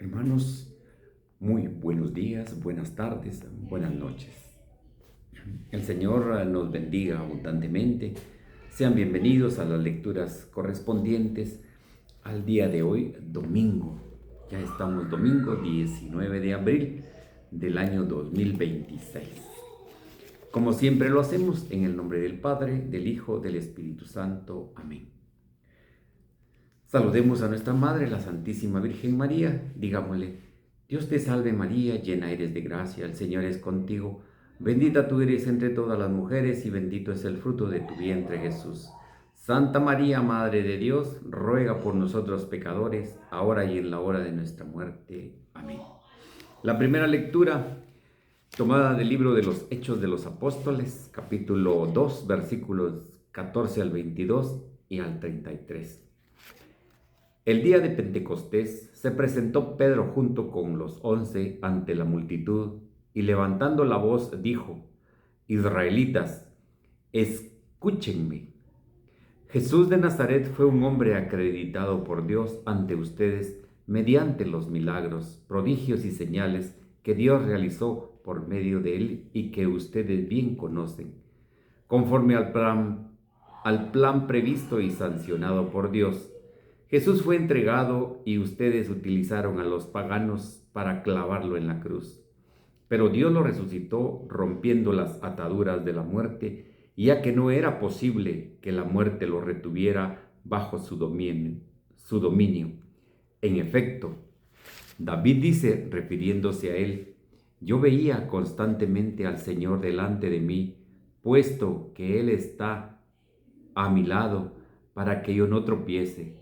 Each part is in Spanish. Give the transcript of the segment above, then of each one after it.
Hermanos, muy buenos días, buenas tardes, buenas noches. El Señor nos bendiga abundantemente. Sean bienvenidos a las lecturas correspondientes al día de hoy, domingo. Ya estamos domingo 19 de abril del año 2026. Como siempre lo hacemos, en el nombre del Padre, del Hijo, del Espíritu Santo. Amén. Saludemos a nuestra Madre, la Santísima Virgen María. Digámosle: Dios te salve María, llena eres de gracia, el Señor es contigo. Bendita tú eres entre todas las mujeres y bendito es el fruto de tu vientre Jesús. Santa María, Madre de Dios, ruega por nosotros pecadores, ahora y en la hora de nuestra muerte. Amén. La primera lectura tomada del libro de los Hechos de los Apóstoles, capítulo 2, versículos 14 al 22 y al 33. El día de Pentecostés se presentó Pedro junto con los 11 ante la multitud y levantando la voz dijo: Israelitas, escúchenme. Jesús de Nazaret fue un hombre acreditado por Dios ante ustedes mediante los milagros, prodigios y señales que Dios realizó por medio de él y que ustedes bien conocen, conforme al plan previsto y sancionado por Dios. Jesús fue entregado y ustedes utilizaron a los paganos para clavarlo en la cruz. Pero Dios lo resucitó rompiendo las ataduras de la muerte, ya que no era posible que la muerte lo retuviera bajo su dominio. En efecto, David dice, refiriéndose a él: Yo veía constantemente al Señor delante de mí, puesto que Él está a mi lado para que yo no tropiece.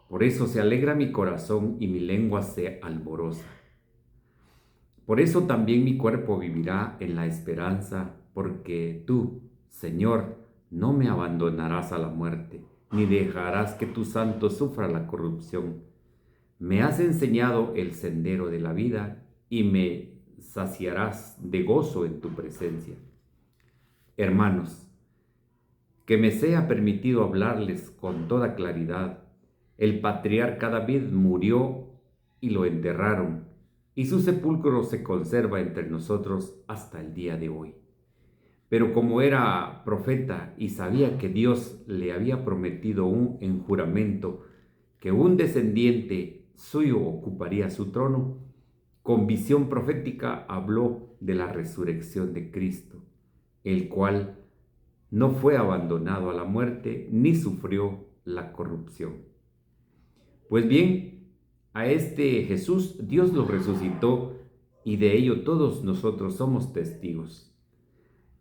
Por eso se alegra mi corazón y mi lengua se alboroza. Por eso también mi cuerpo vivirá en la esperanza, porque tú, Señor, no me abandonarás a la muerte, ni dejarás que tu santo sufra la corrupción. Me has enseñado el sendero de la vida y me saciarás de gozo en tu presencia. Hermanos, que me sea permitido hablarles con toda claridad. El patriarca David murió y lo enterraron, y su sepulcro se conserva entre nosotros hasta el día de hoy. Pero como era profeta y sabía que Dios le había prometido en juramento que un descendiente suyo ocuparía su trono, con visión profética habló de la resurrección de Cristo, el cual no fue abandonado a la muerte ni sufrió la corrupción. Pues bien, a este Jesús Dios lo resucitó y de ello todos nosotros somos testigos.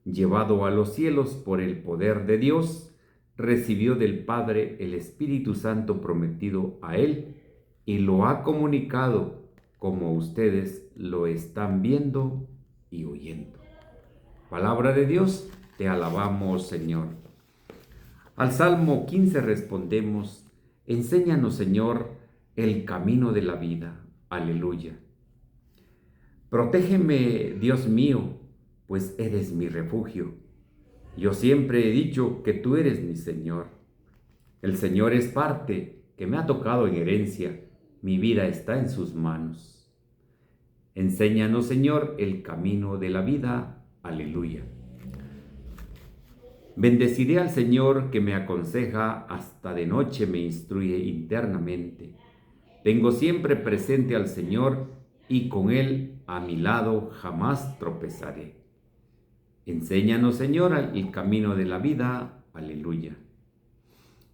Llevado a los cielos por el poder de Dios, recibió del Padre el Espíritu Santo prometido a él y lo ha comunicado como ustedes lo están viendo y oyendo. Palabra de Dios, te alabamos, Señor. Al Salmo 15 respondemos: Enséñanos, Señor, el camino de la vida. Aleluya. Protégeme, Dios mío, pues eres mi refugio. Yo siempre he dicho que tú eres mi Señor. El Señor es parte que me ha tocado en herencia. Mi vida está en sus manos. Enséñanos, Señor, el camino de la vida. Aleluya. Bendeciré al Señor que me aconseja, hasta de noche me instruye internamente. Tengo siempre presente al Señor y con Él a mi lado jamás tropezaré. Enséñanos, Señor, el camino de la vida. Aleluya.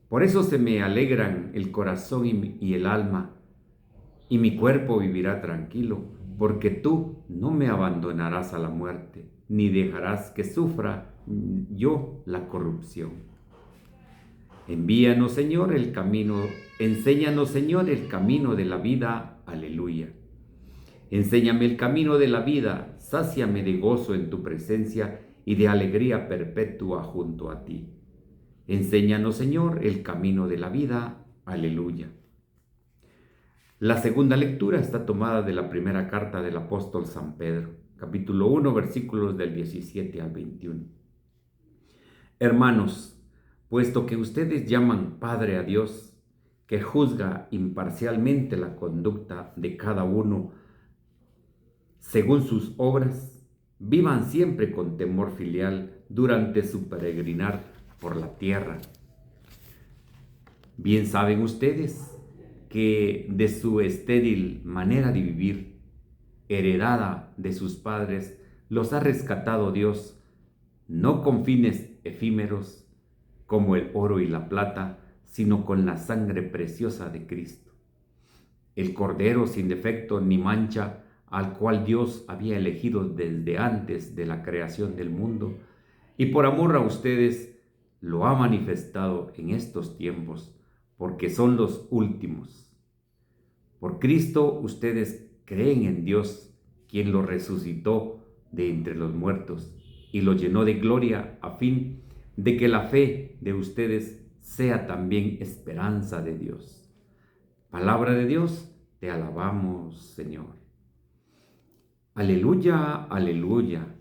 Por eso se me alegran el corazón y el alma, y mi cuerpo vivirá tranquilo, porque tú no me abandonarás a la muerte, ni dejarás que sufra yo la corrupción. Enséñanos, Señor, el camino de la vida. Aleluya. Enséñame el camino de la vida, sáciame de gozo en tu presencia y de alegría perpetua junto a ti. Enséñanos, Señor, el camino de la vida. Aleluya. La segunda lectura está tomada de la primera carta del apóstol San Pedro, capítulo 1, versículos del 17 al 21. Hermanos, puesto que ustedes llaman Padre a Dios, que juzga imparcialmente la conducta de cada uno según sus obras, vivan siempre con temor filial durante su peregrinar por la tierra. Bien saben ustedes que de su estéril manera de vivir, heredada de sus padres, los ha rescatado Dios, no con fines efímeros como el oro y la plata, sino con la sangre preciosa de Cristo, el Cordero sin defecto ni mancha, al cual Dios había elegido desde antes de la creación del mundo, y por amor a ustedes lo ha manifestado en estos tiempos, porque son los últimos. Por Cristo ustedes creen en Dios, quien lo resucitó de entre los muertos y lo llenó de gloria, a fin de que la fe de ustedes sea también esperanza de Dios. Palabra de Dios, te alabamos, Señor. Aleluya, aleluya.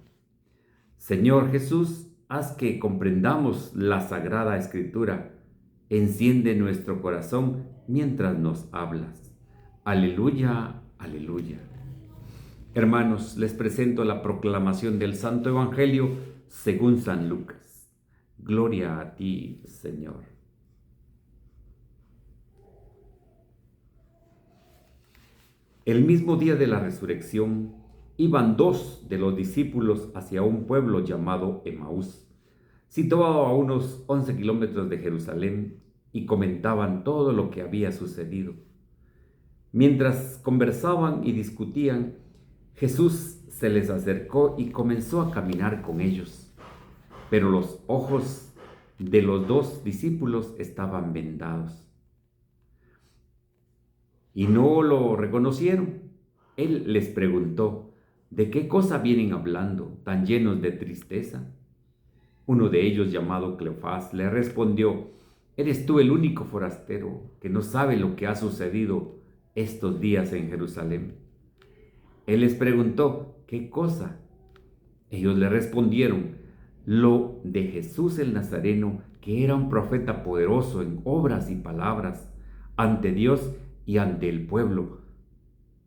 Señor Jesús, haz que comprendamos la Sagrada Escritura. Enciende nuestro corazón mientras nos hablas. Aleluya, aleluya. Hermanos, les presento la proclamación del Santo Evangelio según San Lucas. Gloria a ti, Señor. El mismo día de la resurrección, iban dos de los discípulos hacia un pueblo llamado Emaús, situado a unos 11 kilómetros de Jerusalén, y comentaban todo lo que había sucedido. Mientras conversaban y discutían, Jesús se les acercó y comenzó a caminar con ellos, pero los ojos de los dos discípulos estaban vendados y no lo reconocieron. Él les preguntó: ¿de qué cosa vienen hablando, tan llenos de tristeza? Uno de ellos, llamado Cleofás, le respondió: ¿eres tú el único forastero que no sabe lo que ha sucedido estos días en Jerusalén? Él les preguntó: ¿qué cosa? Ellos le respondieron: lo de Jesús el Nazareno, que era un profeta poderoso en obras y palabras ante Dios y ante el pueblo.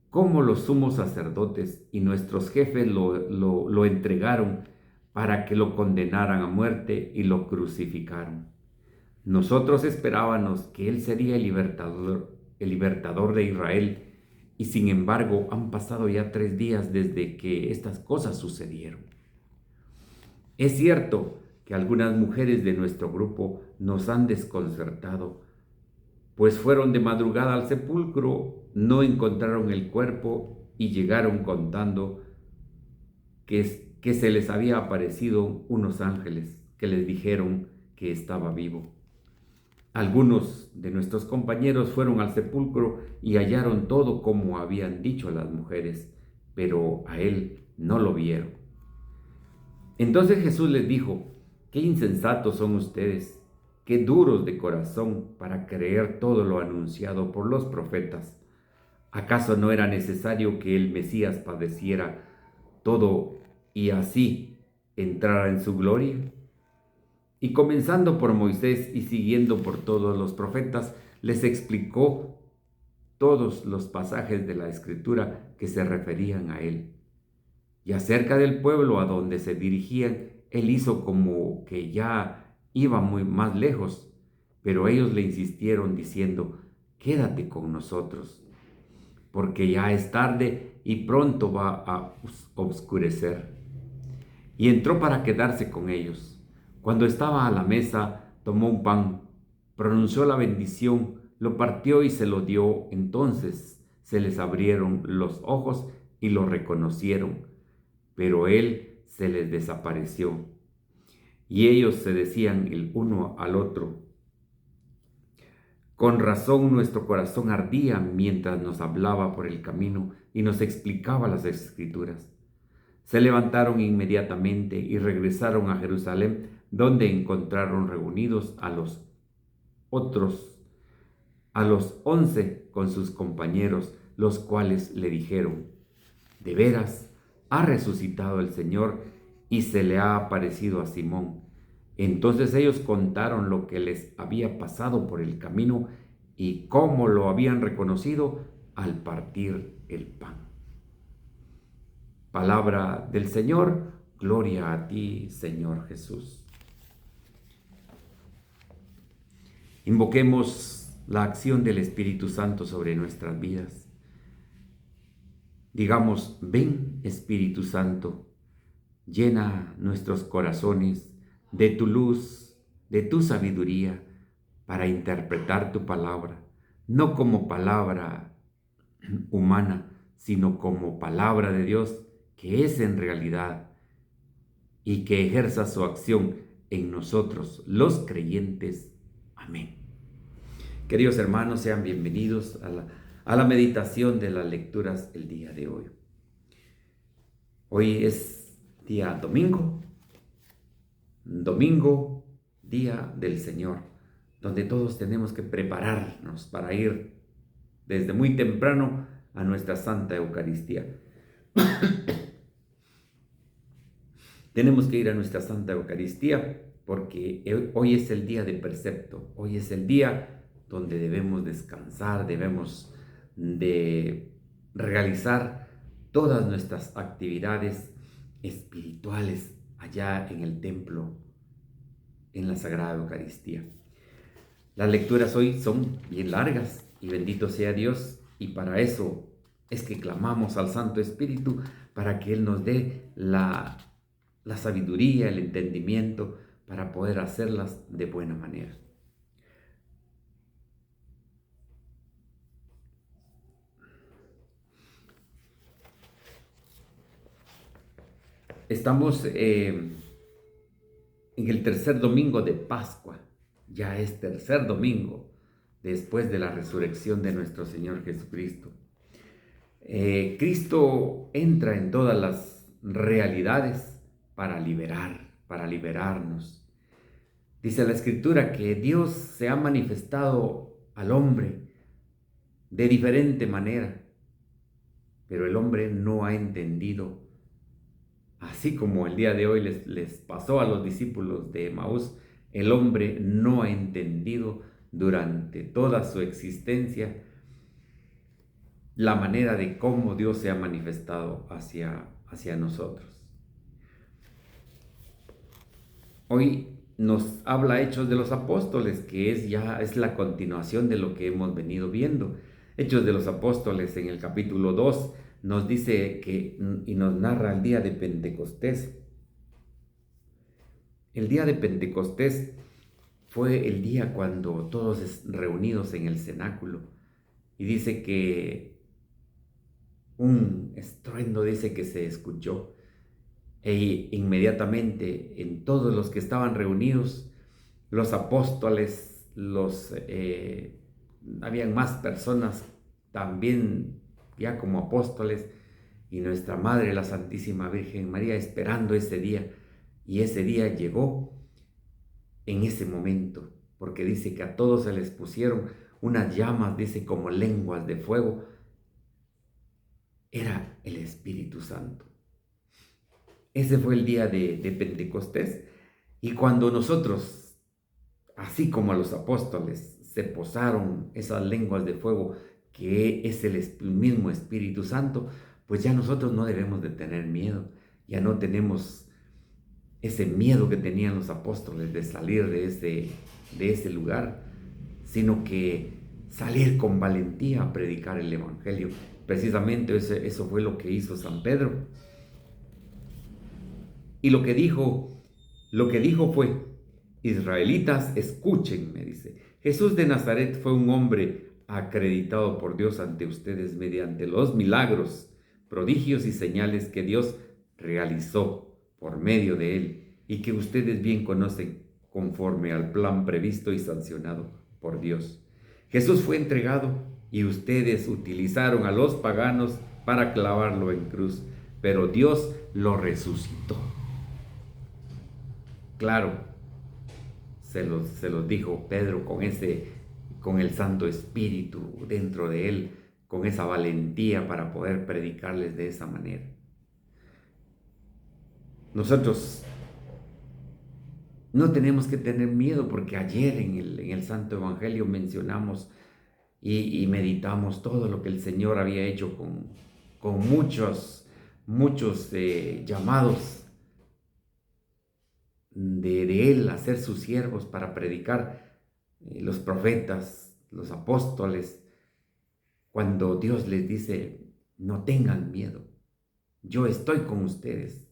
Cómo los sumos sacerdotes y nuestros jefes lo entregaron para que lo condenaran a muerte y lo crucificaron. Nosotros esperábamos que Él sería el libertador de Israel, y sin embargo han pasado ya 3 días desde que estas cosas sucedieron. Es cierto que algunas mujeres de nuestro grupo nos han desconcertado, pues fueron de madrugada al sepulcro, no encontraron el cuerpo y llegaron contando que se les había aparecido unos ángeles que les dijeron que estaba vivo. Algunos de nuestros compañeros fueron al sepulcro y hallaron todo como habían dicho las mujeres, pero a él no lo vieron. Entonces Jesús les dijo: qué insensatos son ustedes, qué duros de corazón para creer todo lo anunciado por los profetas. ¿Acaso no era necesario que el Mesías padeciera todo y así entrara en su gloria? Y comenzando por Moisés y siguiendo por todos los profetas, les explicó todos los pasajes de la Escritura que se referían a él. Y acerca del pueblo a donde se dirigían, él hizo como que ya iba muy más lejos, pero ellos le insistieron diciendo: quédate con nosotros, porque ya es tarde y pronto va a oscurecer. Y entró para quedarse con ellos. Cuando estaba a la mesa, tomó un pan, pronunció la bendición, lo partió y se lo dio. Entonces se les abrieron los ojos y lo reconocieron, pero él se les desapareció. Y ellos se decían el uno al otro: con razón nuestro corazón ardía mientras nos hablaba por el camino y nos explicaba las Escrituras. Se levantaron inmediatamente y regresaron a Jerusalén, donde encontraron reunidos a los 11 con sus compañeros, los cuales le dijeron: de veras, ha resucitado el Señor y se le ha aparecido a Simón. Entonces ellos contaron lo que les había pasado por el camino y cómo lo habían reconocido al partir el pan. Palabra del Señor, gloria a ti, Señor Jesús. Invoquemos la acción del Espíritu Santo sobre nuestras vidas. Digamos, ven Espíritu Santo, llena nuestros corazones de tu luz, de tu sabiduría, para interpretar tu palabra, no como palabra humana, sino como palabra de Dios, que es en realidad, y que ejerza su acción en nosotros, los creyentes. Amén. Queridos hermanos, sean bienvenidos a la meditación de las lecturas el día de hoy. Hoy es día domingo, día del Señor, donde todos tenemos que prepararnos para ir desde muy temprano a nuestra Santa Eucaristía. Tenemos que ir a nuestra Santa Eucaristía porque hoy es el día de precepto, hoy es el día donde debemos descansar, debemos de realizar todas nuestras actividades espirituales allá en el templo, en la Sagrada Eucaristía. Las lecturas hoy son bien largas y bendito sea Dios, y para eso es que clamamos al Santo Espíritu para que Él nos dé la sabiduría, el entendimiento para poder hacerlas de buena manera. Estamos en el tercer domingo de Pascua. Ya es tercer domingo después de la resurrección de nuestro Señor Jesucristo. Cristo entra en todas las realidades para liberarnos. Dice la Escritura que Dios se ha manifestado al hombre de diferente manera, pero el hombre no ha entendido. Así como el día de hoy les pasó a los discípulos de Emaús, el hombre no ha entendido durante toda su existencia la manera de cómo Dios se ha manifestado hacia nosotros. Hoy nos habla Hechos de los Apóstoles, que es la continuación de lo que hemos venido viendo. Hechos de los Apóstoles en el capítulo 2 nos dice y nos narra el día de Pentecostés. El día de Pentecostés fue el día cuando todos reunidos en el cenáculo, y dice que un estruendo dice que se escuchó, e inmediatamente en todos los que estaban reunidos, los apóstoles, habían más personas también ya como apóstoles, y nuestra Madre, la Santísima Virgen María, esperando ese día. Y ese día llegó en ese momento, porque dice que a todos se les pusieron unas llamas, dice, como lenguas de fuego. Era el Espíritu Santo. Ese fue el día de Pentecostés. Y cuando nosotros, así como a los apóstoles, se posaron esas lenguas de fuego, que es el mismo Espíritu Santo, pues ya nosotros no debemos de tener miedo. Ya no tenemos ese miedo que tenían los apóstoles de salir de ese lugar, sino que salir con valentía a predicar el Evangelio. Precisamente eso fue lo que hizo San Pedro. Y lo que dijo fue: israelitas, escúchenme, dice. Jesús de Nazaret fue un hombre acreditado por Dios ante ustedes mediante los milagros, prodigios y señales que Dios realizó por medio de él, y que ustedes bien conocen conforme al plan previsto y sancionado por Dios. Jesús fue entregado y ustedes utilizaron a los paganos para clavarlo en cruz, pero Dios lo resucitó. Claro, se los dijo Pedro con el Santo Espíritu dentro de él, con esa valentía para poder predicarles de esa manera. Nosotros no tenemos que tener miedo, porque ayer en el Santo Evangelio mencionamos y meditamos todo lo que el Señor había hecho con muchos llamados de Él a ser sus siervos para predicar, los profetas, los apóstoles, cuando Dios les dice, no tengan miedo, yo estoy con ustedes.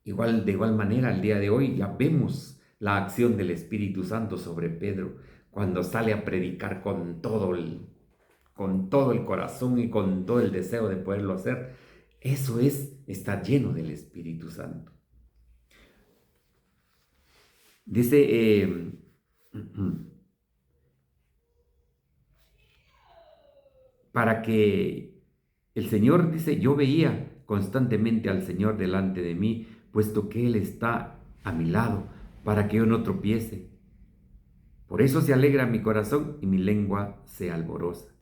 De igual manera, al día de hoy ya vemos la acción del Espíritu Santo sobre Pedro, cuando sale a predicar con todo el corazón y con todo el deseo de poderlo hacer. Eso es estar lleno del Espíritu Santo. Dice, para que el Señor, dice, yo veía constantemente al Señor delante de mí, puesto que Él está a mi lado, para que yo no tropiece. Por eso se alegra mi corazón y mi lengua se alboroza.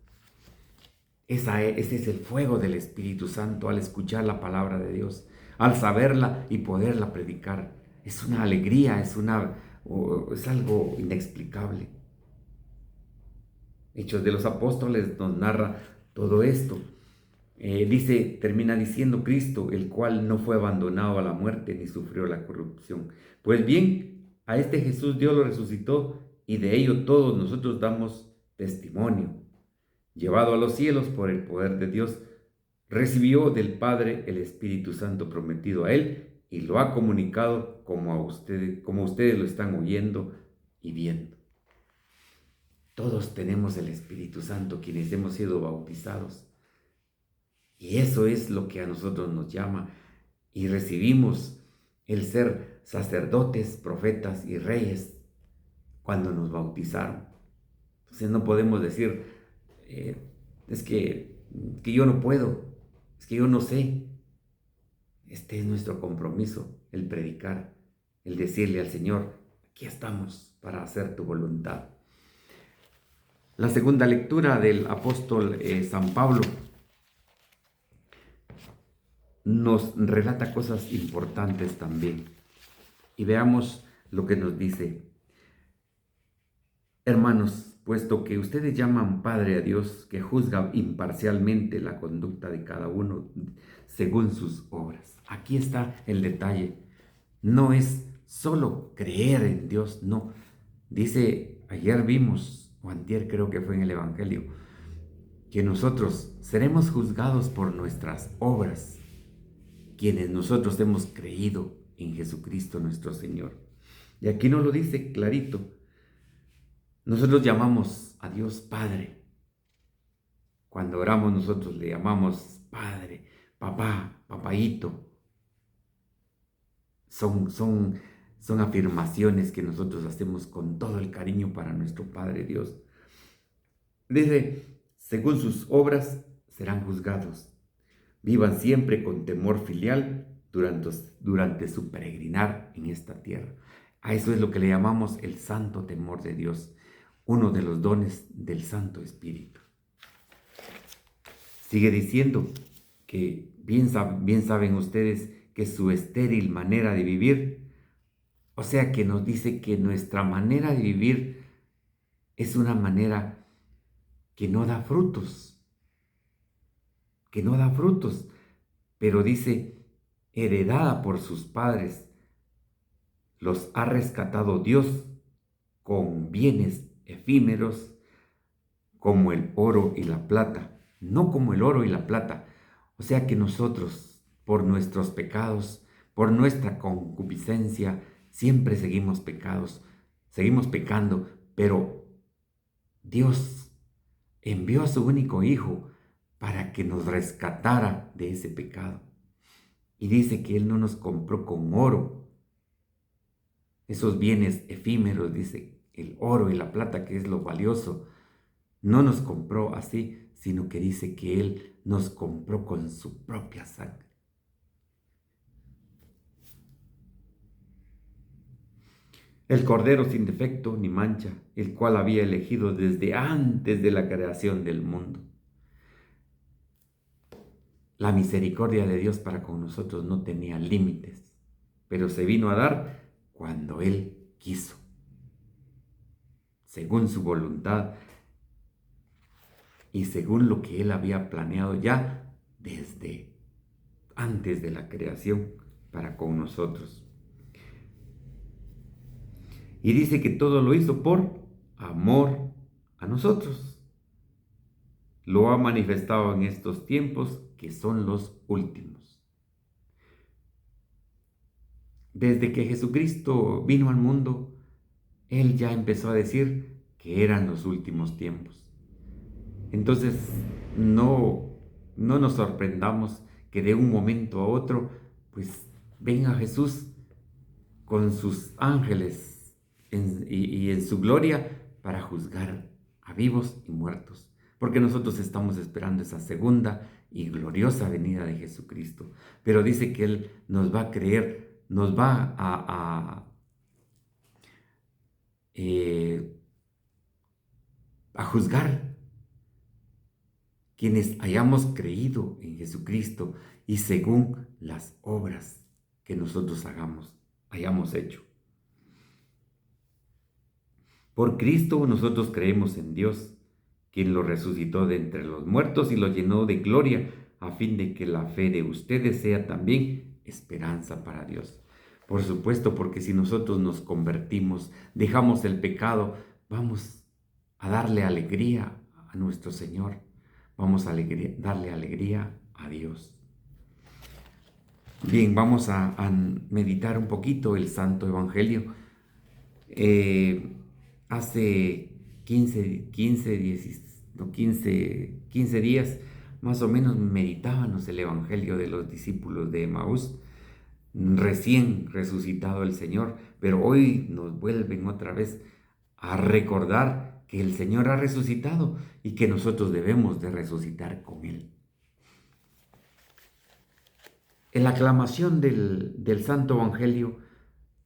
Ese es el fuego del Espíritu Santo al escuchar la palabra de Dios, al saberla y poderla predicar. Es una alegría, es algo inexplicable. Hechos de los Apóstoles nos narra todo esto. Termina diciendo Cristo, el cual no fue abandonado a la muerte ni sufrió la corrupción. Pues bien, a este Jesús Dios lo resucitó y de ello todos nosotros damos testimonio. Llevado a los cielos por el poder de Dios, recibió del Padre el Espíritu Santo prometido a él y lo ha comunicado como ustedes lo están oyendo y viendo. Todos tenemos el Espíritu Santo, quienes hemos sido bautizados. Y eso es lo que a nosotros nos llama. Y recibimos el ser sacerdotes, profetas y reyes cuando nos bautizaron. Entonces no podemos decir, es que yo no puedo, es que yo no sé. Este es nuestro compromiso, el predicar, el decirle al Señor, aquí estamos para hacer tu voluntad. La segunda lectura del apóstol San Pablo nos relata cosas importantes también. Y veamos lo que nos dice. Hermanos, puesto que ustedes llaman Padre a Dios, que juzga imparcialmente la conducta de cada uno según sus obras. Aquí está el detalle. No es solo creer en Dios, no. Dice, ayer vimos, o antier creo que fue en el Evangelio, que nosotros seremos juzgados por nuestras obras, quienes nosotros hemos creído en Jesucristo nuestro Señor. Y aquí nos lo dice clarito. Nosotros llamamos a Dios Padre. Cuando oramos nosotros le llamamos Padre, Papá, Papaíto. Son afirmaciones que nosotros hacemos con todo el cariño para nuestro Padre Dios. Dice, según sus obras serán juzgados. Vivan siempre con temor filial durante su peregrinar en esta tierra. A eso es lo que le llamamos el santo temor de Dios, uno de los dones del Santo Espíritu. Sigue diciendo que bien saben ustedes que su estéril manera de vivir, o sea que nos dice que nuestra manera de vivir es una manera que no da frutos, pero dice, heredada por sus padres, los ha rescatado Dios con bienes efímeros como el oro y la plata, no como el oro y la plata. O sea que nosotros, por nuestros pecados, por nuestra concupiscencia, siempre seguimos pecando, pero Dios envió a su único Hijo para que nos rescatara de ese pecado. Y dice que Él no nos compró con oro, esos bienes efímeros, dice, el oro y la plata, que es lo valioso, no nos compró así, sino que dice que Él nos compró con su propia sangre. El Cordero sin defecto ni mancha, el cual había elegido desde antes de la creación del mundo. La misericordia de Dios para con nosotros no tenía límites, pero se vino a dar cuando Él quiso. según su voluntad y según lo que Él había planeado ya desde antes de la creación para con nosotros. Y dice que todo lo hizo por amor a nosotros. Lo ha manifestado en estos tiempos que son los últimos. Desde que Jesucristo vino al mundo, Él ya empezó a decir que eran los últimos tiempos. Entonces, no nos sorprendamos que de un momento a otro, pues venga Jesús con sus ángeles y en su gloria para juzgar a vivos y muertos. Porque nosotros estamos esperando esa segunda y gloriosa venida de Jesucristo. Pero dice que Él nos va a creer, nos va a juzgar quienes hayamos creído en Jesucristo y según las obras que nosotros hayamos hecho. Por Cristo nosotros creemos en Dios, quien lo resucitó de entre los muertos y lo llenó de gloria, a fin de que la fe de ustedes sea también esperanza para Dios. Por supuesto, porque si nosotros nos convertimos, dejamos el pecado, vamos a darle alegría a nuestro Señor. Vamos a darle alegría a Dios. Bien, vamos a meditar un poquito el Santo Evangelio. Hace 15 días, más o menos, meditábamos el Evangelio de los discípulos de Emaús, recién resucitado el Señor, pero hoy nos vuelven otra vez a recordar que el Señor ha resucitado y que nosotros debemos de resucitar con Él. En la aclamación del Santo Evangelio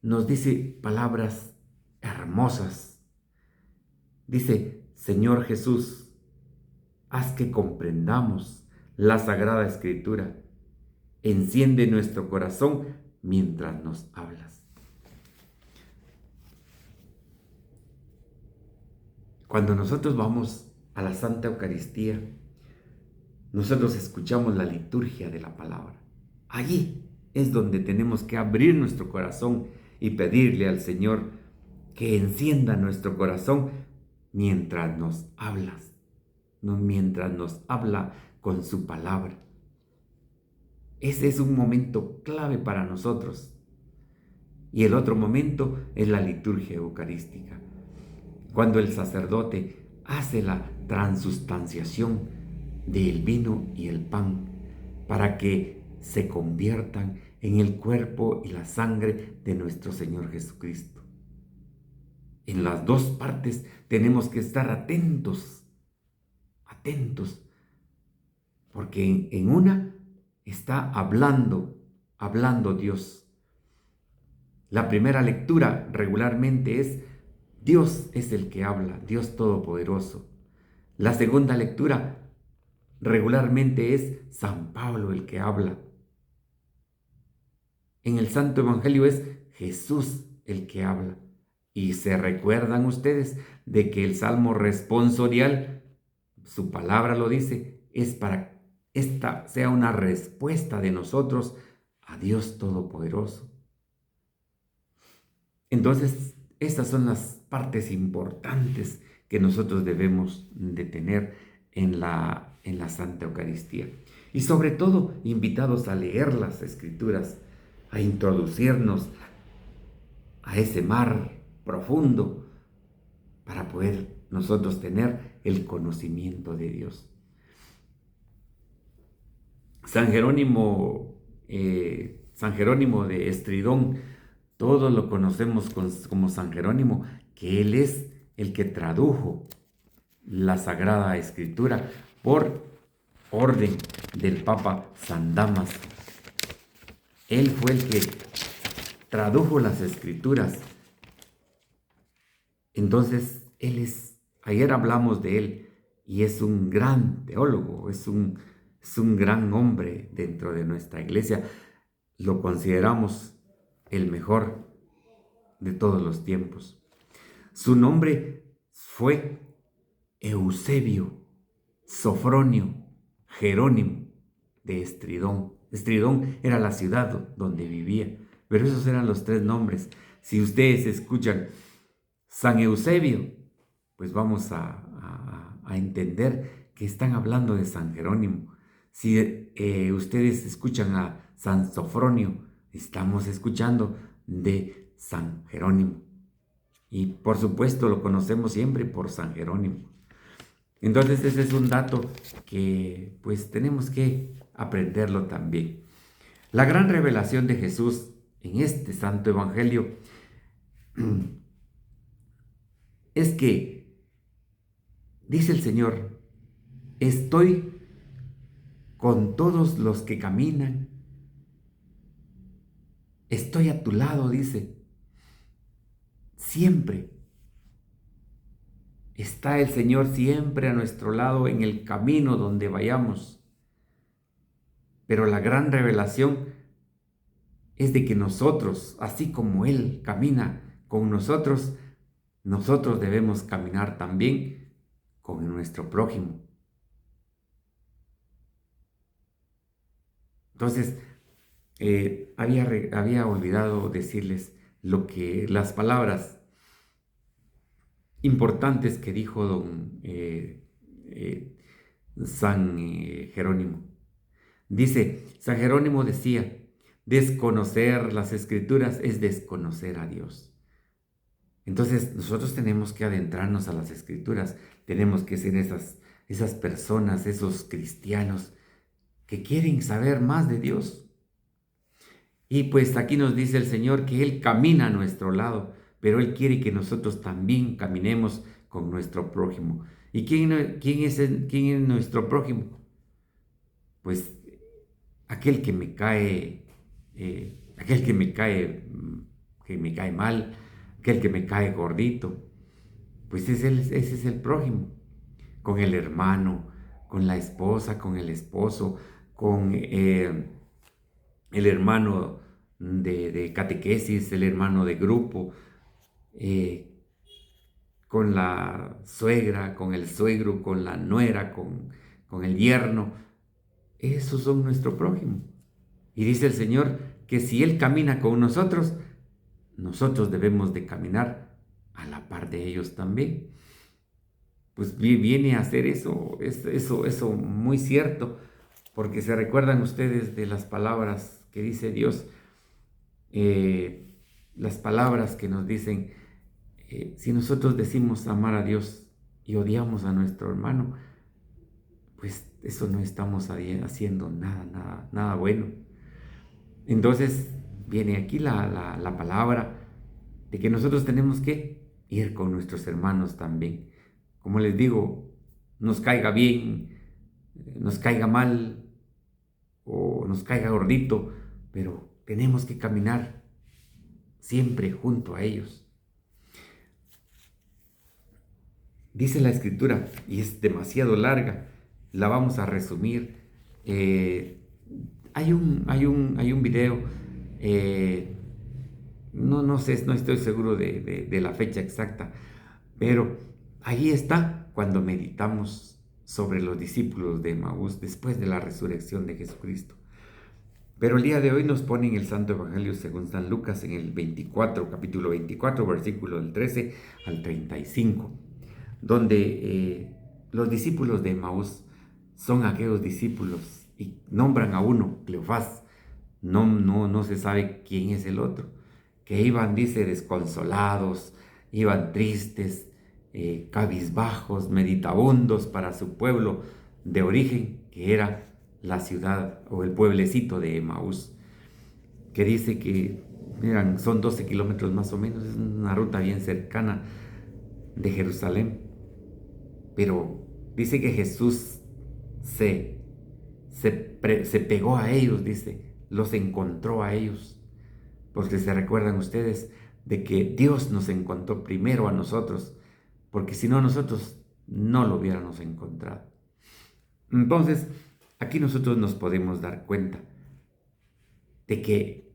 nos dice palabras hermosas. Dice: Señor Jesús, haz que comprendamos la Sagrada Escritura. Enciende nuestro corazón mientras nos hablas. Cuando nosotros vamos a la Santa Eucaristía, nosotros escuchamos la liturgia de la palabra. Allí es donde tenemos que abrir nuestro corazón y pedirle al Señor que encienda nuestro corazón mientras nos hablas, mientras nos habla con su palabra. Ese es un momento clave para nosotros. Y el otro momento es la liturgia eucarística, cuando el sacerdote hace la transustanciación del vino y el pan para que se conviertan en el cuerpo y la sangre de nuestro Señor Jesucristo. En las dos partes tenemos que estar atentos, porque en una está hablando Dios. La primera lectura regularmente es: Dios es el que habla, Dios Todopoderoso. La segunda lectura regularmente es San Pablo el que habla. En el Santo Evangelio es Jesús el que habla. Y se recuerdan ustedes de que el Salmo responsorial, su palabra lo dice, es para que esta sea una respuesta de nosotros a Dios Todopoderoso. Entonces, estas son las partes importantes que nosotros debemos de tener en la Santa Eucaristía. Y sobre todo, invitados a leer las Escrituras, a introducirnos a ese mar profundo para poder nosotros tener el conocimiento de Dios. San Jerónimo de Estridón, todos lo conocemos como San Jerónimo, que él es el que tradujo la Sagrada Escritura por orden del Papa San Damaso. Él fue el que tradujo las Escrituras. Entonces, ayer hablamos de él, y es un gran teólogo, es un gran hombre dentro de nuestra iglesia. Lo consideramos el mejor de todos los tiempos. Su nombre fue Eusebio, Sofronio, Jerónimo de Estridón. Estridón era la ciudad donde vivía, pero esos eran los 3 nombres. Si ustedes escuchan San Eusebio, pues vamos a entender que están hablando de San Jerónimo. Si ustedes escuchan a San Sofronio, estamos escuchando de San Jerónimo. Y por supuesto lo conocemos siempre por San Jerónimo. Entonces ese es un dato que pues tenemos que aprenderlo también. La gran revelación de Jesús en este santo evangelio es que, dice el Señor, estoy con todos los que caminan, estoy a tu lado, dice, siempre. Está el Señor siempre a nuestro lado en el camino donde vayamos. Pero la gran revelación es de que nosotros, así como Él camina con nosotros, nosotros debemos caminar también con nuestro prójimo. Entonces, había olvidado decirles las palabras importantes que dijo San Jerónimo. Dice, San Jerónimo decía, desconocer las Escrituras es desconocer a Dios. Entonces nosotros tenemos que adentrarnos a las Escrituras, tenemos que ser esas personas, esos cristianos que quieren saber más de Dios. Y pues aquí nos dice el Señor que Él camina a nuestro lado, pero Él quiere que nosotros también caminemos con nuestro prójimo. ¿Y quién es nuestro prójimo? Pues aquel que me cae, que me cae mal, aquel que me cae gordito, pues ese es el prójimo. Con el hermano, con la esposa, con el esposo, con el hermano de catequesis, el hermano de grupo, con la suegra, con el suegro, con la nuera, con el yerno. Esos son nuestro prójimo. Y dice el Señor que si Él camina con nosotros, nosotros debemos de caminar a la par de ellos también. Pues viene a hacer eso muy cierto, porque se recuerdan ustedes de las palabras que dice Dios, las palabras que nos dicen, si nosotros decimos amar a Dios y odiamos a nuestro hermano, pues eso no estamos haciendo nada bueno. Entonces viene aquí la palabra de que nosotros tenemos que ir con nuestros hermanos también. Como les digo, nos caiga bien, nos caiga mal o nos caiga gordito, pero tenemos que caminar siempre junto a ellos. Dice la Escritura, y es demasiado larga, la vamos a resumir. Hay un video, no sé, no estoy seguro de la fecha exacta, pero ahí está cuando meditamos sobre los discípulos de Emaús después de la resurrección de Jesucristo. Pero el día de hoy nos pone en el Santo Evangelio según San Lucas en el capítulo 24, versículo del 13 al 35, donde los discípulos de Emaús son aquellos discípulos y nombran a uno, Cleofás, no se sabe quién es el otro, que iban, dice, desconsolados, iban tristes, cabizbajos, meditabundos para su pueblo de origen, que era la ciudad o el pueblecito de Emaús, que dice que son 12 kilómetros más o menos, es una ruta bien cercana de Jerusalén, pero dice que Jesús se pegó a ellos, dice, los encontró a ellos, porque se recuerdan ustedes de que Dios nos encontró primero a nosotros, porque si no nosotros no lo hubiéramos encontrado. Entonces, aquí nosotros nos podemos dar cuenta de que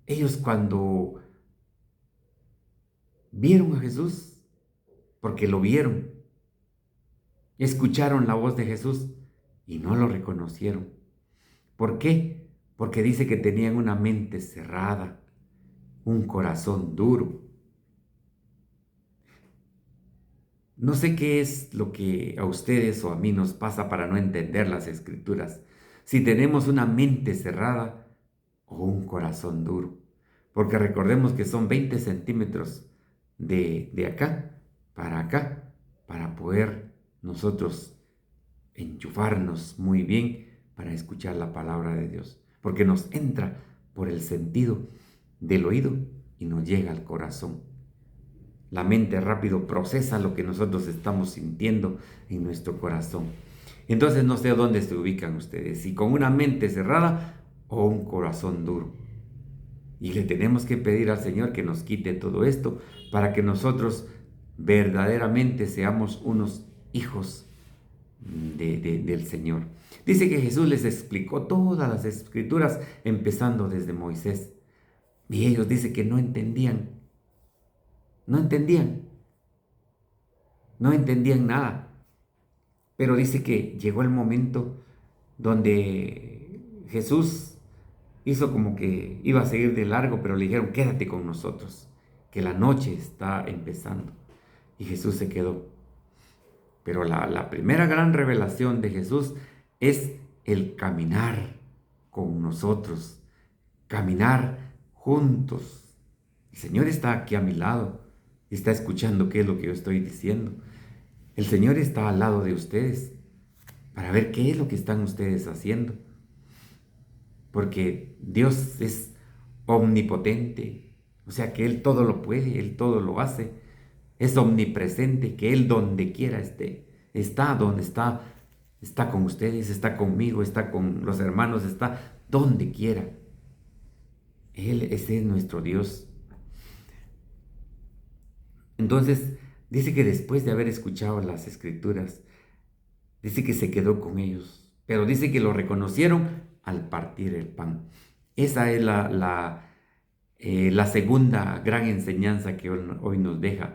ellos cuando vieron a Jesús, porque lo vieron, escucharon la voz de Jesús y no lo reconocieron. ¿Por qué? Porque dice que tenían una mente cerrada, un corazón duro. No sé qué es lo que a ustedes o a mí nos pasa para no entender las Escrituras. Si tenemos una mente cerrada o un corazón duro. Porque recordemos que son 20 centímetros de acá, para poder nosotros enchufarnos muy bien para escuchar la palabra de Dios. Porque nos entra por el sentido del oído y nos llega al corazón. La mente rápido procesa lo que nosotros estamos sintiendo en nuestro corazón. Entonces no sé dónde se ubican ustedes, si con una mente cerrada o un corazón duro. Y le tenemos que pedir al Señor que nos quite todo esto para que nosotros verdaderamente seamos unos hijos del Señor. Dice que Jesús les explicó todas las Escrituras empezando desde Moisés. Y ellos dice que no entendían. No entendían. No entendían nada. Pero dice que llegó el momento donde Jesús hizo como que iba a seguir de largo, pero le dijeron, quédate con nosotros, que la noche está empezando. Y Jesús se quedó. Pero la primera gran revelación de Jesús es el caminar con nosotros, caminar juntos. El Señor está aquí a mi lado, está escuchando qué es lo que yo estoy diciendo. El Señor está al lado de ustedes para ver qué es lo que están ustedes haciendo. Porque Dios es omnipotente, o sea que Él todo lo puede, Él todo lo hace. Es omnipresente, que Él donde quiera esté, está donde está con ustedes, está conmigo, está con los hermanos, está donde quiera. Ese es nuestro Dios. Entonces, dice que después de haber escuchado las Escrituras, dice que se quedó con ellos, pero dice que lo reconocieron al partir el pan. Esa es la segunda gran enseñanza que hoy nos deja,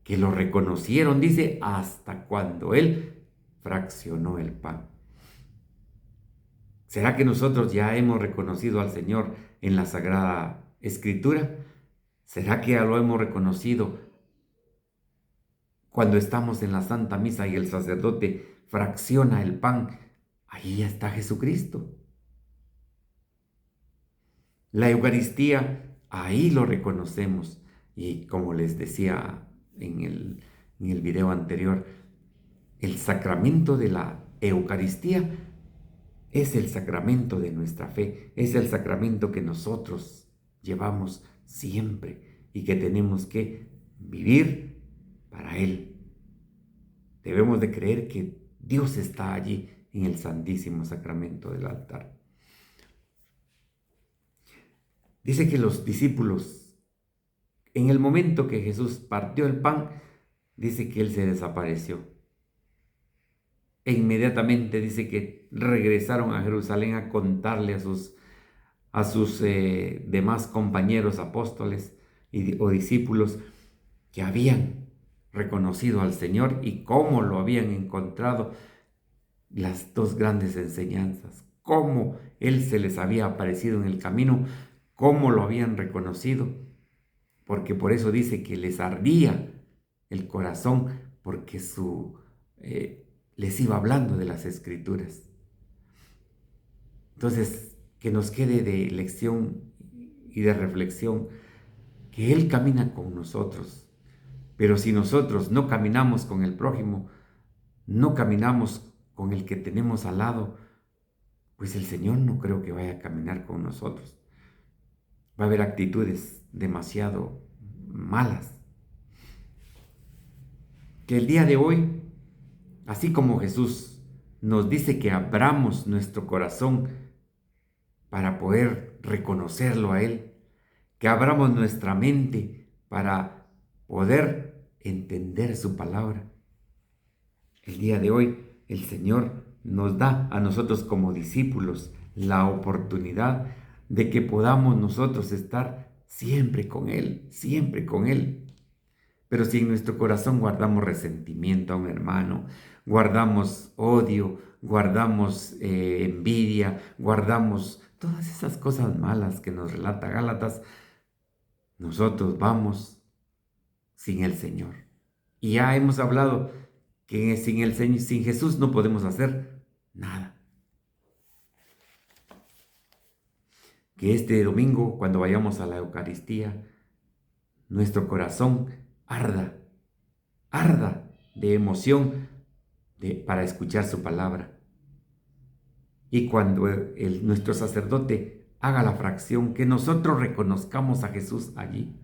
que lo reconocieron, dice, hasta cuando Él fraccionó el pan. ¿Será que nosotros ya hemos reconocido al Señor en la Sagrada Escritura? ¿Será que ya lo hemos reconocido cuando estamos en la Santa Misa y el sacerdote fracciona el pan? Ahí está Jesucristo. La Eucaristía, ahí lo reconocemos. Y como les decía en el video anterior, el sacramento de la Eucaristía es el sacramento de nuestra fe, es el sacramento que nosotros llevamos siempre y que tenemos que vivir para Él. Debemos de creer que Dios está allí en el Santísimo Sacramento del altar. Dice que los discípulos, en el momento que Jesús partió el pan, dice que Él se desapareció. E inmediatamente dice que regresaron a Jerusalén a contarle a sus demás compañeros apóstoles o discípulos que habían reconocido al Señor y cómo lo habían encontrado, las dos grandes enseñanzas, cómo Él se les había aparecido en el camino, cómo lo habían reconocido, porque por eso dice que les ardía el corazón, porque les iba hablando de las Escrituras. Entonces, que nos quede de lección y de reflexión que Él camina con nosotros, pero si nosotros no caminamos con el prójimo, no caminamos con el que tenemos al lado, pues el Señor no creo que vaya a caminar con nosotros. Va a haber actitudes demasiado malas. Que el día de hoy, así como Jesús nos dice que abramos nuestro corazón para poder reconocerlo a Él, que abramos nuestra mente para poder entender su palabra. El día de hoy, el Señor nos da a nosotros como discípulos la oportunidad de que podamos nosotros estar siempre con Él, siempre con Él. Pero si en nuestro corazón guardamos resentimiento a un hermano, guardamos odio, guardamos envidia, guardamos todas esas cosas malas que nos relata Gálatas, nosotros vamos sin el Señor. Y ya hemos hablado que sin el Señor, sin Jesús no podemos hacer nada. Que este domingo, cuando vayamos a la Eucaristía, nuestro corazón arda de emoción para escuchar su palabra. Y cuando nuestro sacerdote haga la fracción, que nosotros reconozcamos a Jesús allí,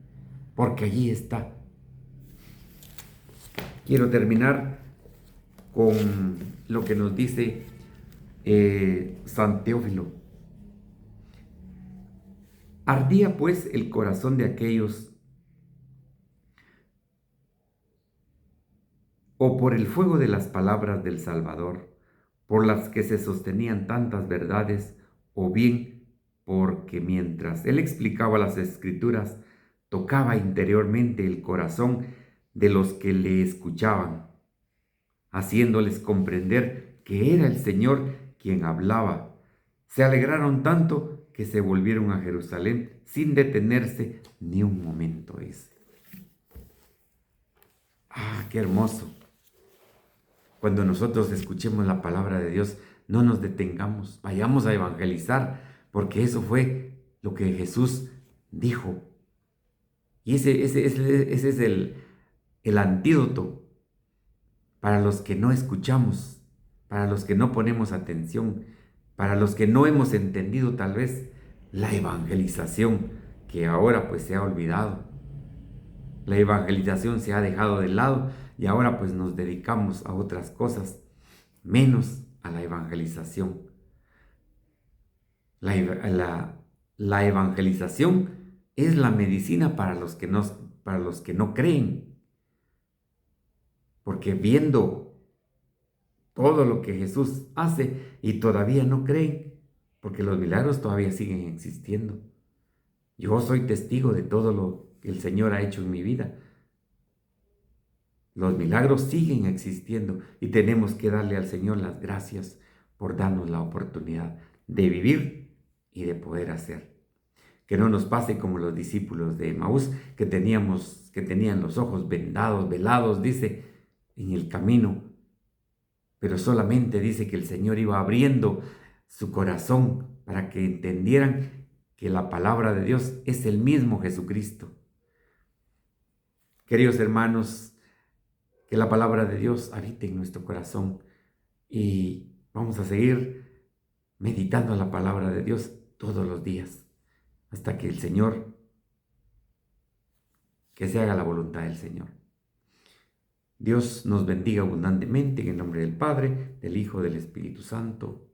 porque allí está. Quiero terminar con lo que nos dice San Teófilo. Ardía pues el corazón de aquellos, o por el fuego de las palabras del Salvador, por las que se sostenían tantas verdades, o bien porque mientras él explicaba las Escrituras, tocaba interiormente el corazón de los que le escuchaban, haciéndoles comprender que era el Señor quien hablaba. Se alegraron tanto que se volvieron a Jerusalén sin detenerse ni un momento. ¡Qué hermoso! Cuando nosotros escuchemos la palabra de Dios, no nos detengamos, vayamos a evangelizar, porque eso fue lo que Jesús dijo. Y ese es el antídoto para los que no escuchamos, para los que no ponemos atención, para los que no hemos entendido tal vez la evangelización, que ahora pues se ha olvidado. La evangelización se ha dejado de lado y ahora pues nos dedicamos a otras cosas, menos a la evangelización. La evangelización es la medicina para los que no creen, porque viendo todo lo que Jesús hace y todavía no creen, porque los milagros todavía siguen existiendo. Yo soy testigo de todo lo que el Señor ha hecho en mi vida. Los milagros siguen existiendo y tenemos que darle al Señor las gracias por darnos la oportunidad de vivir y de poder hacer. Que no nos pase como los discípulos de Emaús que tenían los ojos vendados, velados, dice, en el camino. Pero solamente dice que el Señor iba abriendo su corazón para que entendieran que la palabra de Dios es el mismo Jesucristo. Queridos hermanos, que la palabra de Dios habite en nuestro corazón y vamos a seguir meditando la palabra de Dios todos los días hasta que el Señor, que se haga la voluntad del Señor. Dios nos bendiga abundantemente en el nombre del Padre, del Hijo, del Espíritu Santo.